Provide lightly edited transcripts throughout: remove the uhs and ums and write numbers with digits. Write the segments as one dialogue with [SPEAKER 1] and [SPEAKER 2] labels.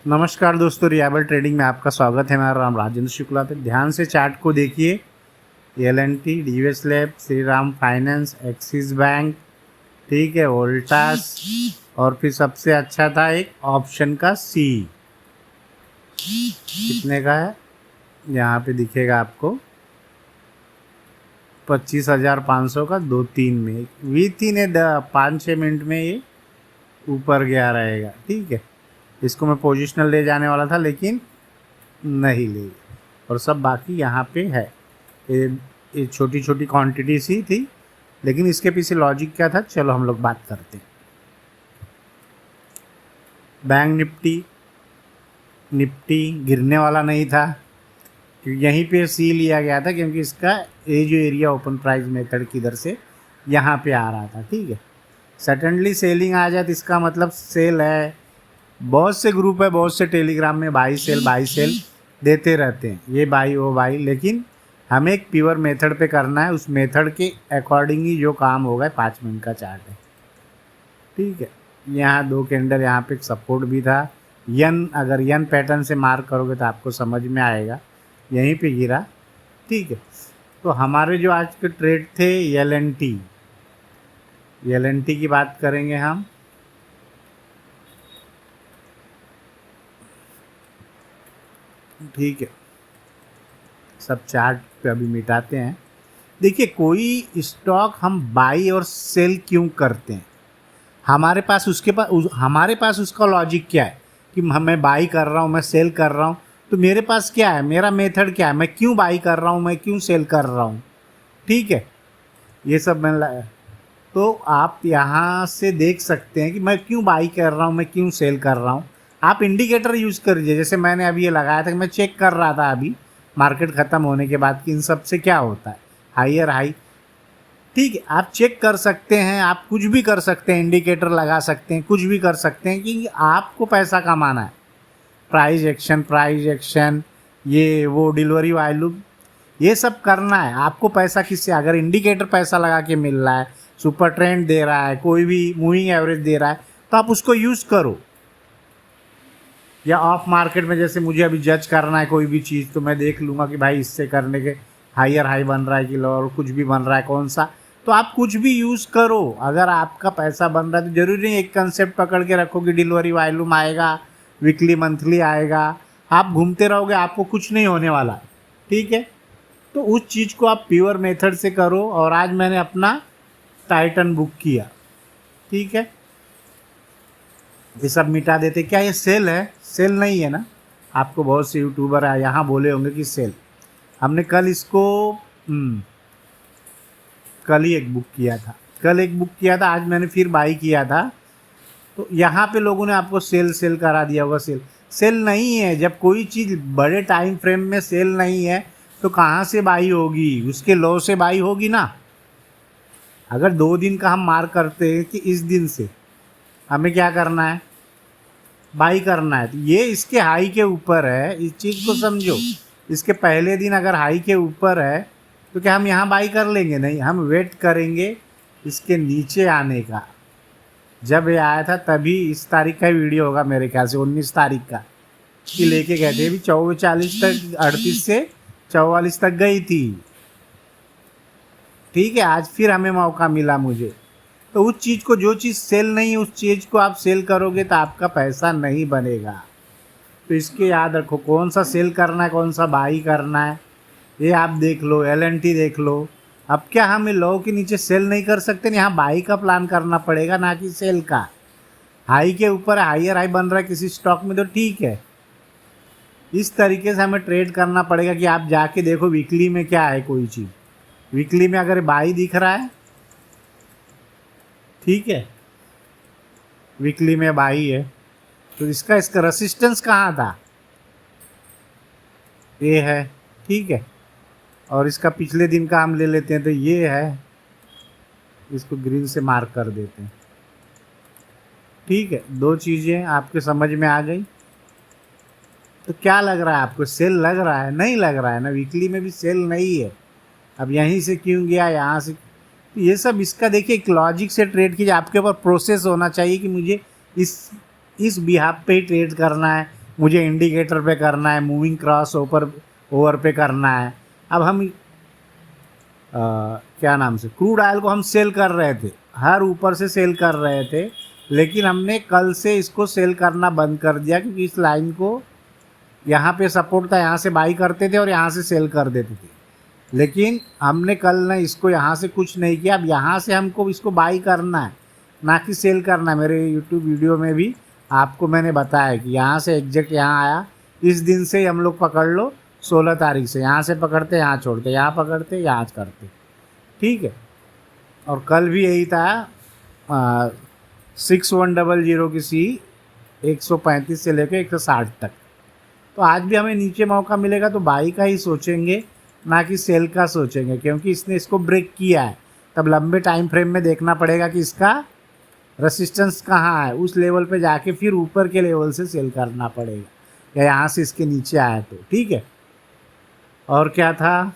[SPEAKER 1] नमस्कार दोस्तों, रियाबल ट्रेडिंग में आपका स्वागत है। मेरा नाम राजेंद्र शुक्ला है। ध्यान से चार्ट को देखिए। L&T, DVS lab, Shriram finance, axis bank, ठीक है, वोल्टास, और फिर सबसे अच्छा था एक ऑप्शन का सी। कितने का है यहाँ पे दिखेगा आपको, 25,500 का 2-3 में V3 है। 5-6 मिनट में ये ऊपर गया रहेगा, ठीक है। इसको मैं पोजिशनल ले जाने वाला था लेकिन नहीं ले, और सब बाकी यहाँ पे है। ये छोटी छोटी क्वांटिटी सी थी, लेकिन इसके पीछे लॉजिक क्या था, चलो हम लोग बात करते हैं। बैंक निफ्टी गिरने वाला नहीं था, क्योंकि यहीं पे सी लिया गया था, क्योंकि इसका ये जो एरिया ओपन प्राइस मेथड की इधर से यहाँ पे आ रहा था, ठीक है। सडनली सेलिंग आ जाए तो इसका मतलब सेल है। बहुत से ग्रुप है, बहुत से टेलीग्राम में बाई सेल देते रहते हैं, ये बाई वो बाई, लेकिन हमें एक प्योर मेथड पे करना है। उस मेथड के अकॉर्डिंग ही जो काम होगा। 5 मिनट का चार्ट है, ठीक है। यहाँ 2 कैंडल, यहाँ पे एक सपोर्ट भी था। अगर यन पैटर्न से मार्क करोगे तो आपको समझ में आएगा। यहीं पे गिरा, ठीक है। तो हमारे जो आज के ट्रेड थे एल&टी की बात करेंगे हम। ठीक है, सब चार्ट पे अभी मिटाते हैं। देखिए, कोई स्टॉक हम बाई और सेल क्यों करते हैं, हमारे पास हमारे पास उसका लॉजिक क्या है कि मैं बाई कर रहा हूँ, मैं सेल कर रहा हूँ। तो मेरे पास क्या है, मेरा मेथड क्या है, मैं क्यों बाई कर रहा हूँ, मैं क्यों सेल कर रहा हूँ, ठीक है। ये सब मैं तो आप यहाँ से देख सकते हैं कि मैं क्यों बाई कर रहा हूँ, मैं क्यों सेल कर रहा हूँ। आप इंडिकेटर यूज़ करिए। जैसे मैंने अभी ये लगाया था कि मैं चेक कर रहा था अभी मार्केट ख़त्म होने के बाद कि इन सब से क्या होता है, हायर हाई, ठीक है। आप चेक कर सकते हैं, आप कुछ भी कर सकते हैं, इंडिकेटर लगा सकते हैं, कुछ भी कर सकते हैं, कि आपको पैसा कमाना है। प्राइस एक्शन, ये वो डिलीवरी वैल्यू, ये सब करना है आपको। पैसा किससे, अगर इंडिकेटर पैसा लगा के मिल रहा है, सुपर ट्रेंड दे रहा है, कोई भी मूविंग एवरेज दे रहा है, तो आप उसको यूज़ करो। या ऑफ मार्केट में जैसे मुझे अभी जज करना है कोई भी चीज़, तो मैं देख लूँगा कि भाई इससे करने के हायर हाई बन रहा है कि लोअर, कुछ भी बन रहा है कौन सा, तो आप कुछ भी यूज़ करो। अगर आपका पैसा बन रहा है तो ज़रूरी नहीं एक कंसेप्ट पकड़ के रखो कि डिलीवरी वॉल्यूम आएगा, वीकली मंथली आएगा। आप घूमते रहोगे, आपको कुछ नहीं होने वाला, ठीक है। तो उस चीज़ को आप प्योर मेथड से करो। और आज मैंने अपना टाइटन बुक किया, ठीक है। ये सब मिटा देते। क्या ये सेल है? सेल नहीं है ना। आपको बहुत से यूट्यूबर है यहाँ बोले होंगे कि सेल। हमने कल इसको कल ही एक बुक किया था, आज मैंने फिर बाई किया था। तो यहाँ पे लोगों ने आपको सेल करा दिया होगा। सेल नहीं है। जब कोई चीज़ बड़े टाइम फ्रेम में सेल नहीं है तो कहाँ से बाई होगी, उसके लो से बाई होगी ना। अगर 2 दिन का हम मार्क करते हैं कि इस दिन से हमें क्या करना है, बाई करना है, तो ये इसके हाई के ऊपर है, इस चीज़ को समझो। इसके पहले दिन अगर हाई के ऊपर है तो क्या हम यहाँ बाई कर लेंगे? नहीं, हम वेट करेंगे इसके नीचे आने का। जब ये आया था तभी, इस तारीख का वीडियो होगा मेरे ख्याल से, 19 तारीख का, कि लेके गए थे। अभी 44 तक, 38 से 44 तक गई थी, ठीक है। आज फिर हमें मौका मिला मुझे। तो उस चीज़ को, जो चीज़ सेल नहीं है, उस चीज़ को आप सेल करोगे तो आपका पैसा नहीं बनेगा। तो इसके याद रखो, कौन सा सेल करना है, कौन सा बाई करना है, ये आप देख लो। एल&टी देख लो। अब क्या हम लो के नीचे सेल नहीं कर सकते? यहाँ बाई का प्लान करना पड़ेगा, ना कि सेल का। हाई के ऊपर हायर हाई बन रहा है किसी स्टॉक में तो ठीक है। इस तरीके से हमें ट्रेड करना पड़ेगा कि आप जाके देखो वीकली में क्या है कोई चीज़। वीकली में अगर बाई दिख रहा है, ठीक है, वीकली में बाई है, तो इसका रेसिस्टेंस कहाँ था, ये है, ठीक है। और इसका पिछले दिन का हम ले लेते हैं तो ये है, इसको ग्रीन से मार्क कर देते हैं, ठीक है। 2 चीज़ें आपके समझ में आ गई। तो क्या लग रहा है आपको, सेल लग रहा है? नहीं लग रहा है ना, वीकली में भी सेल नहीं है। अब यहीं से क्यों गया, यहाँ से, तो ये सब इसका देखिए एक लॉजिक से ट्रेड कीजिए। आपके ऊपर प्रोसेस होना चाहिए कि मुझे इस बिहाफ पे ही ट्रेड करना है, मुझे इंडिकेटर पे करना है, मूविंग क्रॉस ओवर पे करना है। अब हम क्या नाम से क्रूड ऑयल को हम सेल कर रहे थे, हर ऊपर से सेल कर रहे थे, लेकिन हमने कल से इसको सेल करना बंद कर दिया, क्योंकि इस लाइन को यहाँ पे सपोर्ट था, यहाँ से बाई करते थे और यहाँ से सेल कर देते थे। लेकिन हमने कल ना इसको यहाँ से कुछ नहीं किया, अब यहाँ से हमको इसको बाई करना है, ना कि सेल करना है। मेरे यूट्यूब वीडियो में भी आपको मैंने बताया कि यहाँ से एग्जैक्ट यहाँ आया, इस दिन से हम लोग पकड़ लो 16 तारीख से, यहाँ से पकड़ते यहाँ छोड़ते, यहाँ पकड़ते यहाँ करते, ठीक है। और कल भी यही था 6100 की सी 135 से लेकर 160 तक। तो आज भी हमें नीचे मौका मिलेगा तो बाई का ही सोचेंगे, ना कि सेल का सोचेंगे, क्योंकि इसने इसको ब्रेक किया है। तब लंबे टाइम फ्रेम में देखना पड़ेगा कि इसका रेसिस्टेंस कहाँ है, उस लेवल पे जाके फिर ऊपर के लेवल से सेल करना पड़ेगा, या यहाँ से इसके नीचे आया तो, ठीक है। और क्या था,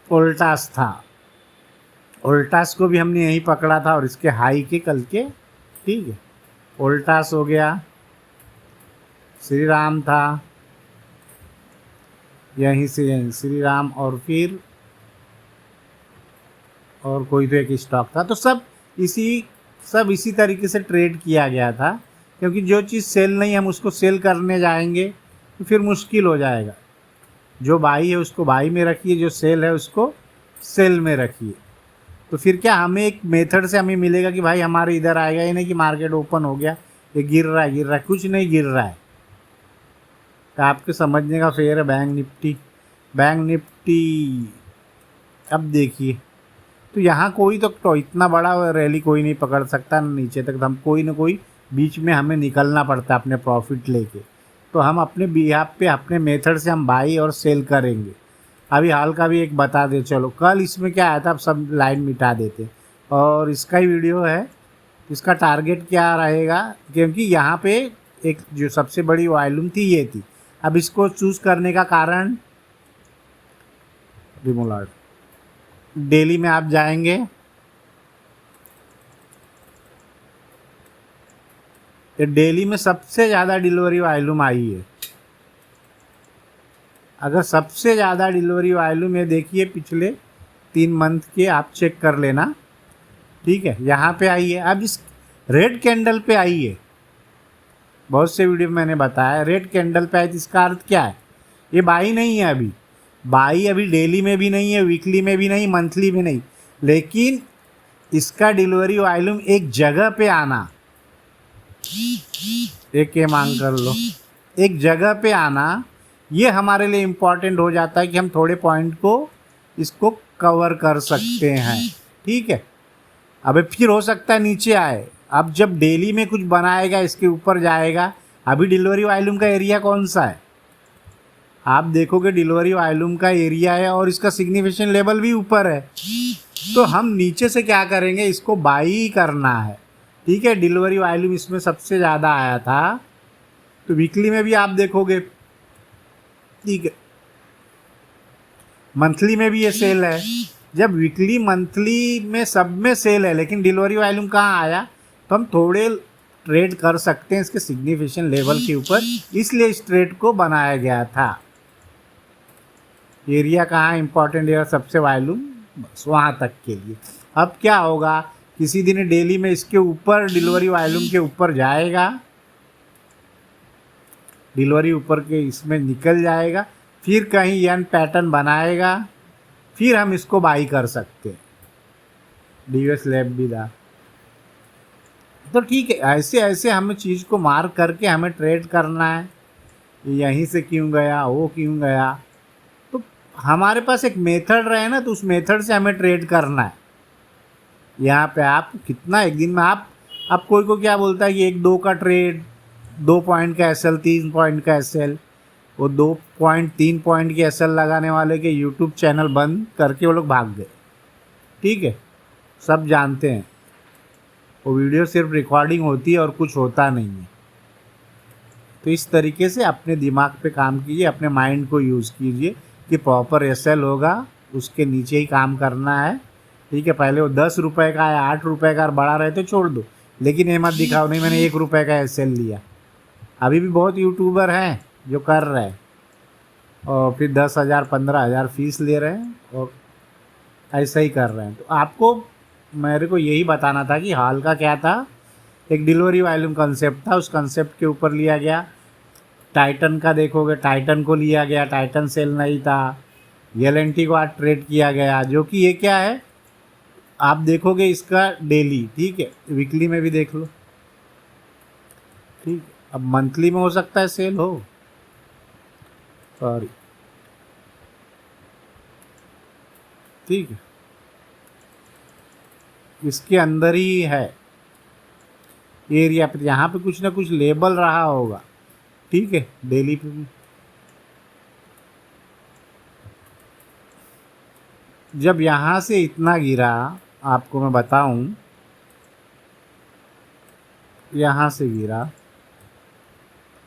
[SPEAKER 1] वोल्टास था, वोल्टास को भी हमने यहीं पकड़ा था और इसके हाई के कल के, ठीक है। वोल्टास हो गया, श्री राम था यहीं से, यहीं श्री राम, और फिर और कोई तो एक स्टॉक था। तो सब इसी तरीके से ट्रेड किया गया था, क्योंकि जो चीज़ सेल नहीं हम उसको सेल करने जाएंगे तो फिर मुश्किल हो जाएगा। जो बाई है उसको बाई में रखिए, जो सेल है उसको सेल में रखिए। तो फिर क्या हमें एक मेथड से हमें मिलेगा कि भाई हमारे इधर आएगा, ये नहीं कि मार्केट ओपन हो गया ये गिर रहा है, कुछ नहीं गिर रहा है। तो आपके समझने का फेयर है। बैंक निफ्टी अब देखिए, तो यहाँ कोई तो इतना बड़ा रैली कोई नहीं पकड़ सकता नीचे तक, तो हम कोई ना कोई बीच में हमें निकलना पड़ता है अपने प्रॉफिट लेके। तो हम अपने बिहाफ पे अपने मेथड से हम बाई और सेल करेंगे। अभी हाल का भी एक बता दे, चलो कल इसमें क्या आया था, अब सब लाइन मिटा देते, और इसका ही वीडियो है। इसका टारगेट क्या रहेगा, क्योंकि यहाँ पे एक जो सबसे बड़ी वॉल्यूम थी ये थी। अब इसको चूज़ करने का कारण, रिमोलार्ड डेली में आप जाएंगे, ये डेली में सबसे ज़्यादा डिलीवरी वॉल्यूम आई है। अगर सबसे ज़्यादा डिलीवरी वॉल्यूम है, देखिए पिछले 3 मंथ के आप चेक कर लेना, ठीक है। यहाँ पे आई है, अब इस रेड कैंडल पे आई है। बहुत से वीडियो में मैंने बताया रेड कैंडल पे आई, तो इसका अर्थ क्या है, ये बाई नहीं है। अभी बाई अभी डेली में भी नहीं है, वीकली में भी नहीं, मंथली में नहीं, लेकिन इसका डिलीवरी वॉल्यूम एक जगह पे आना, एक ये मांग कर लो, एक जगह पे आना, ये हमारे लिए इम्पॉर्टेंट हो जाता है कि हम थोड़े पॉइंट को इसको कवर कर सकते हैं, ठीक है। अब फिर हो सकता है नीचे आए, अब जब डेली में कुछ बनाएगा इसके ऊपर जाएगा। अभी डिलीवरी वॉल्यूम का एरिया कौन सा है, आप देखोगे डिलीवरी वॉल्यूम का एरिया है और इसका सिग्निफिकेशन लेवल भी ऊपर है। तो हम नीचे से क्या करेंगे, इसको बाई करना है, ठीक है। डिलीवरी वॉल्यूम इसमें सबसे ज़्यादा आया था, तो वीकली में भी आप देखोगे, ठीक है। मंथली में भी ये सेल है। जब वीकली मंथली में सब में सेल है, लेकिन डिलीवरी वॉल्यूम कहाँ आया, तो हम थोड़े ट्रेड कर सकते हैं इसके सिग्निफिकेशन लेवल के ऊपर, इसलिए इस ट्रेड को बनाया गया था। एरिया कहाँ इंपॉर्टेंट एरिया, सबसे वॉल्यूम बस वहाँ तक के लिए। अब क्या होगा, किसी दिन डेली में इसके ऊपर डिलीवरी वॉल्यूम के ऊपर जाएगा, डिलीवरी ऊपर के इसमें निकल जाएगा, फिर कहीं एन पैटर्न बनाएगा, फिर हम इसको बाई कर सकते हैं। डीएस लैब भी था, तो ठीक है। ऐसे ऐसे हमें चीज़ को मार्क करके हमें ट्रेड करना है, यहीं से क्यों गया, वो क्यों गया, तो हमारे पास एक मेथड रहे ना, तो उस मेथड से हमें ट्रेड करना है। यहाँ पे आप कितना एक दिन में आप कोई को क्या बोलता है कि 1-2 का ट्रेड, 2 पॉइंट का एसएल, 3 पॉइंट का एसएल, वो 2 पॉइंट 3 पॉइंट की एसएल लगाने वाले के यूट्यूब चैनल बंद करके वो लोग भाग गए, ठीक है। सब जानते हैं वो वीडियो सिर्फ रिकॉर्डिंग होती है और कुछ होता नहीं है। तो इस तरीके से अपने दिमाग पे काम कीजिए, अपने माइंड को यूज़ कीजिए कि प्रॉपर एसएल होगा उसके नीचे ही काम करना है, ठीक है। पहले वो 10 रुपये का या 8 रुपये का बढ़ा रहे तो छोड़ दो, लेकिन ये मत दिखाओ नहीं मैंने 1 रुपये का एसएल लिया। अभी भी बहुत यूट्यूबर हैं जो कर रहे हैं और फिर 10,000 15,000 फीस ले रहे हैं और ऐसा ही कर रहे हैं। तो आपको मेरे को यही बताना था कि हाल का क्या था, एक डिलीवरी वॉल्यूम कंसेप्ट था, उस कंसेप्ट के ऊपर लिया गया। टाइटन का देखोगे, टाइटन को लिया गया, टाइटन सेल नहीं था। एल&टी को आज ट्रेड किया गया, जो कि ये क्या है आप देखोगे इसका डेली, ठीक है, वीकली में भी देख लो, ठीक है। अब मंथली में हो सकता है सेल हो, सॉरी, ठीक है, इसके अंदर ही है एरिया पे, यहाँ पे कुछ ना कुछ लेबल रहा होगा, ठीक है, डेली पे भी। जब यहाँ से इतना गिरा, आपको मैं बताऊं, यहाँ से गिरा,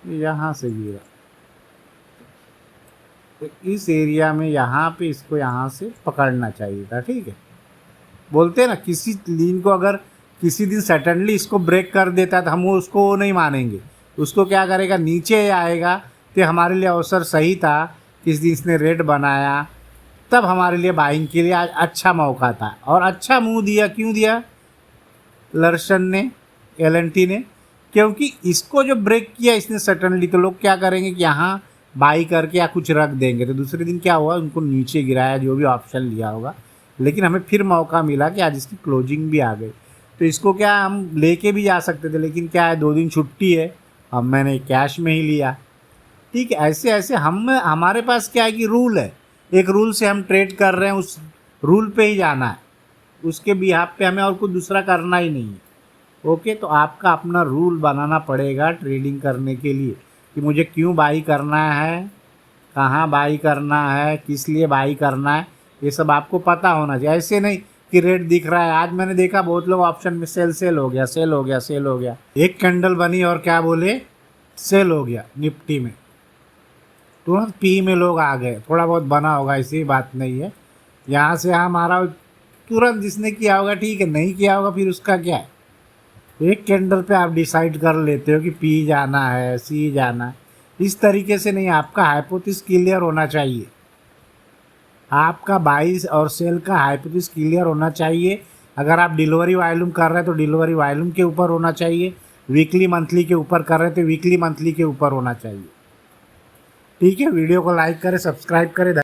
[SPEAKER 1] यहाँ से गिरा, तो इस एरिया में यहाँ पे इसको यहाँ से पकड़ना चाहिए था, ठीक है। बोलते हैं ना, किसी लीन को अगर किसी दिन सडनली इसको ब्रेक कर देता है तो हम उसको नहीं मानेंगे, उसको क्या करेगा, नीचे आएगा। तो हमारे लिए अवसर सही था, किस दिन इसने रेट बनाया, तब हमारे लिए बाइंग के लिए आज अच्छा मौका था और अच्छा मुंह दिया। क्यों दिया लर्सन ने, एल&टी ने? क्योंकि इसको जो ब्रेक किया इसने सडनली, तो लोग क्या करेंगे कि यहाँ बाई करके या कुछ रख देंगे। तो दूसरे दिन क्या हुआ, उनको नीचे गिराया, जो भी ऑप्शन लिया होगा। लेकिन हमें फिर मौका मिला कि आज इसकी क्लोजिंग भी आ गई। तो इसको क्या हम लेके भी जा सकते थे, लेकिन क्या है 2 दिन छुट्टी है, अब मैंने कैश में ही लिया, ठीक है। ऐसे ऐसे हमारे पास क्या है कि रूल है, एक रूल से हम ट्रेड कर रहे हैं, उस रूल पे ही जाना है, उसके बिहाफ पे हमें और कुछ दूसरा करना ही नहीं है। ओके, तो आपका अपना रूल बनाना पड़ेगा ट्रेडिंग करने के लिए कि मुझे क्यों बाई करना है, कहाँ बाई करना है, किस लिए बाई करना है, ये सब आपको पता होना चाहिए। ऐसे नहीं कि रेट दिख रहा है। आज मैंने देखा बहुत लोग ऑप्शन में सेल हो गया, सेल हो गया, सेल हो गया, एक कैंडल बनी और क्या बोले, सेल हो गया निफ्टी में, तुरंत पी में लोग आ गए। थोड़ा बहुत बना होगा, ऐसी बात नहीं है, यहाँ से यहाँ मारा तुरंत, जिसने किया होगा ठीक है, नहीं किया होगा फिर उसका क्या है। एक कैंडल पे आप डिसाइड कर लेते हो कि पी जाना है, सी जाना है, इस तरीके से नहीं। आपका हाइपोथेसिस क्लियर होना चाहिए, आपका बाइस और सेल का हाइपोथेसिस क्लियर होना चाहिए। अगर आप डिलीवरी वॉल्यूम कर रहे हैं तो डिलीवरी वॉल्यूम के ऊपर होना चाहिए, वीकली मंथली के ऊपर कर रहे हैं तो वीकली मंथली के ऊपर होना चाहिए, ठीक है। वीडियो को लाइक करें, सब्सक्राइब करें।